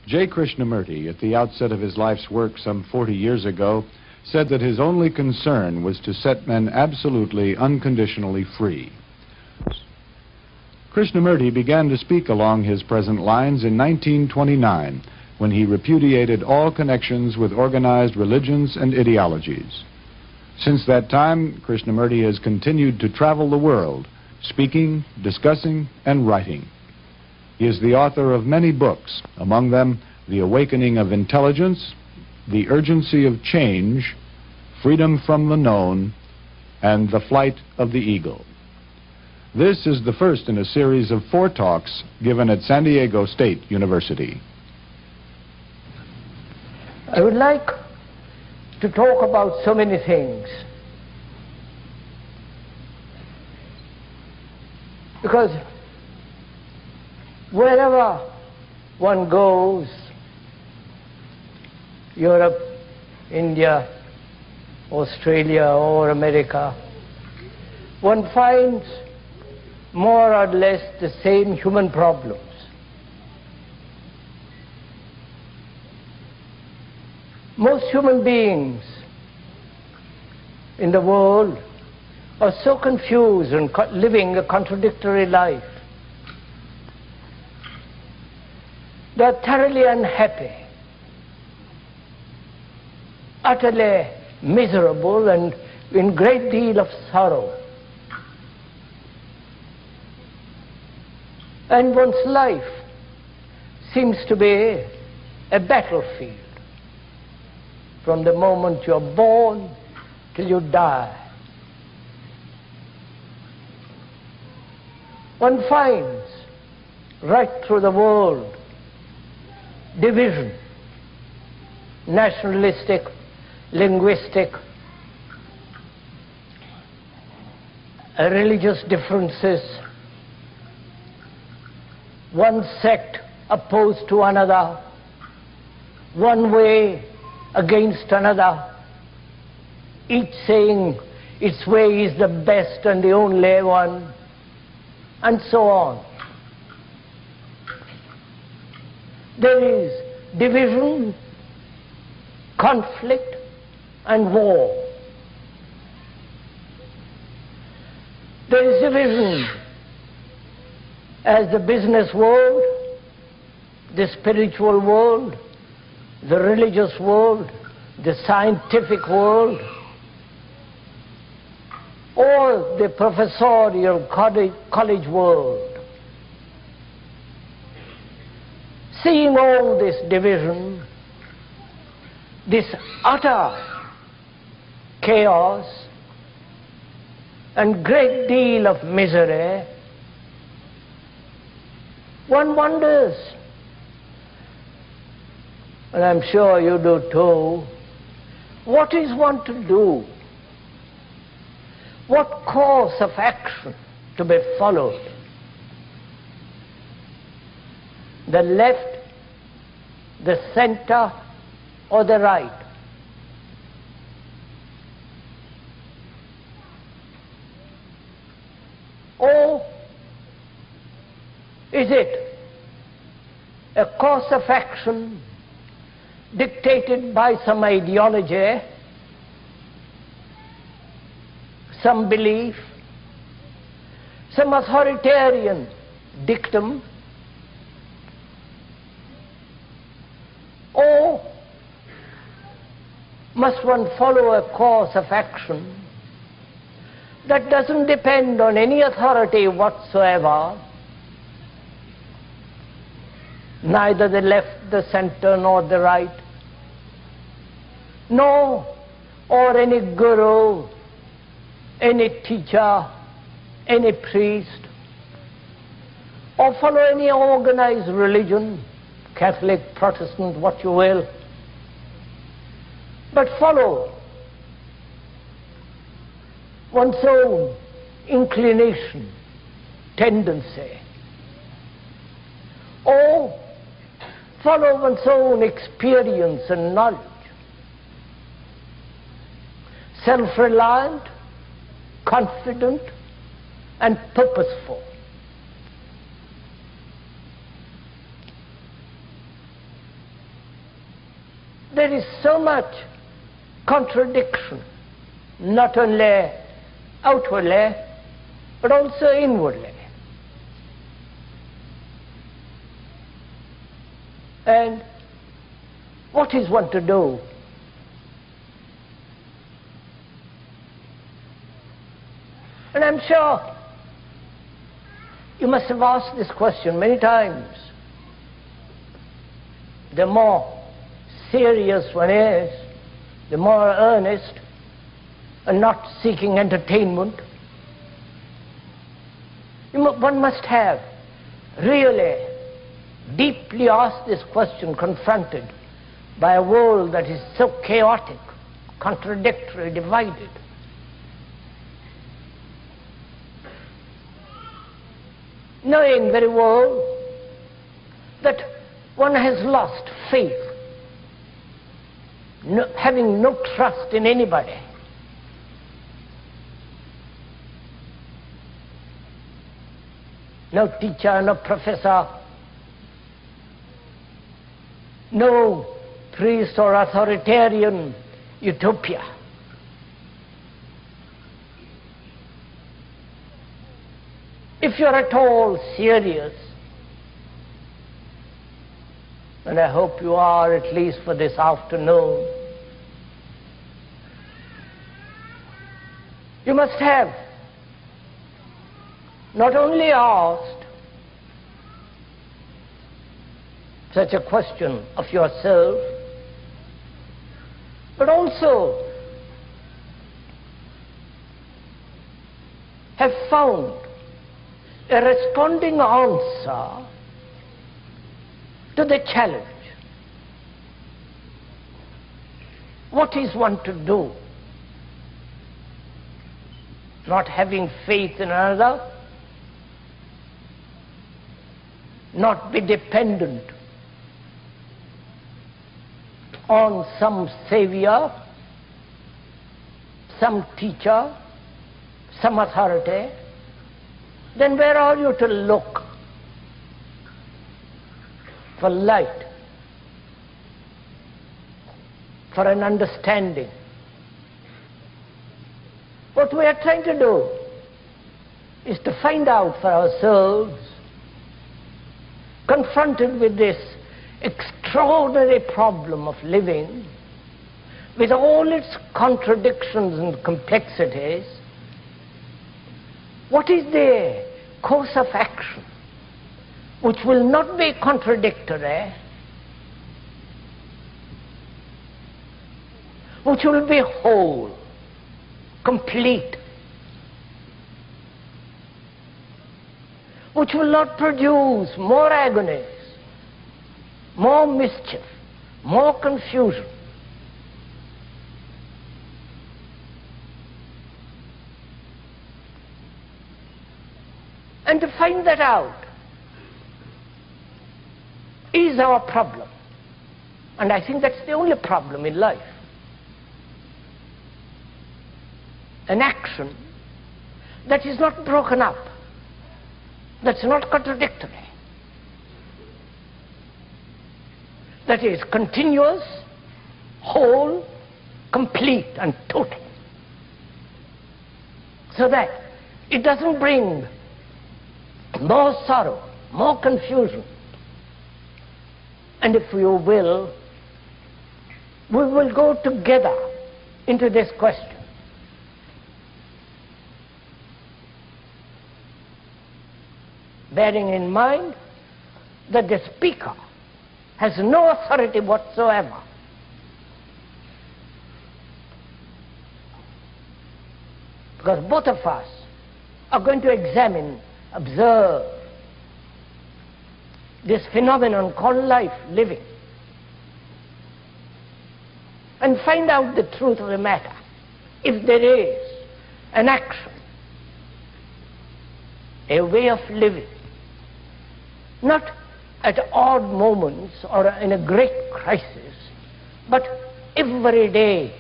J. Krishnamurti, at the outset of his life's work some 40 years ago, said that his only concern was to set men absolutely, unconditionally free. Krishnamurti began to speak along his present lines in 1929, when he repudiated all connections with organized religions and ideologies. Since that time, Krishnamurti has continued to travel the world, speaking, discussing, and writing. He is the author of many books, among them The Awakening of Intelligence, The Urgency of Change, Freedom from the Known, and The Flight of the Eagle. This is the first in a series of 4 talks given at San Diego State University. I would like to talk about so many things, because wherever one goes, Europe, India, Australia, or America, one finds more or less the same human problems. Most human beings in the world are so confused and living a contradictory life. They are thoroughly unhappy, utterly miserable, and in great deal of sorrow. And one's life seems to be a battlefield from the moment you're born till you die. One finds right through the world division, nationalistic, linguistic, religious differences, one sect opposed to another, one way against another, each saying its way is the best and the only one, and so on. There is division, conflict, and war. There is division as the business world, the spiritual world, the religious world, the scientific world, or the professorial college world. Seeing all this division, this utter chaos and great deal of misery, one wonders, and I'm sure you do too, what is one to do? What course of action to be followed? The left, the center, or the right? Or is it a course of action dictated by some ideology, some belief, some authoritarian dictum, or must one follow a course of action that doesn't depend on any authority whatsoever, neither the left, the center, nor the right, nor or any guru, any teacher, any priest, or follow any organized religion, Catholic, Protestant, what you will, but follow one's own inclination, tendency, or follow one's own experience and knowledge. Self-reliant, confident, and purposeful. there is so much contradiction, not only outwardly, but also inwardly. And what is one to do? And I'm sure you must have asked this question many times. The more serious one is, the more earnest, and not seeking entertainment. One must have really deeply asked this question, confronted by a world that is so chaotic, contradictory, divided. Knowing very well that one has lost faith, having no trust in anybody. No teacher, no professor, no priest or authoritarian utopia. If you're at all serious, and I hope you are at least for this afternoon, you must have not only asked such a question of yourself, but also have found a responding answer to the challenge. What is one to do? Not having faith in another, not be dependent on some savior, some teacher, some authority. Then where are you to look for light, for an understanding? What we are trying to do is to find out for ourselves, confronted with this extraordinary problem of living, with all its contradictions and complexities, what is the course of action which will not be contradictory, which will be whole, complete, which will not produce more agonies, more mischief, more confusion. And to find that out is our problem. And I think that's the only problem in life. An action that is not broken up, that's not contradictory, that is continuous, whole, complete and total, so that it doesn't bring more sorrow, more confusion. And if you will, we will go together into this question. Bearing in mind that the speaker has no authority whatsoever. Because both of us are going to examine, observe this phenomenon called life, living, and find out the truth of the matter. If there is an action, a way of living, not at odd moments or in a great crisis, but every day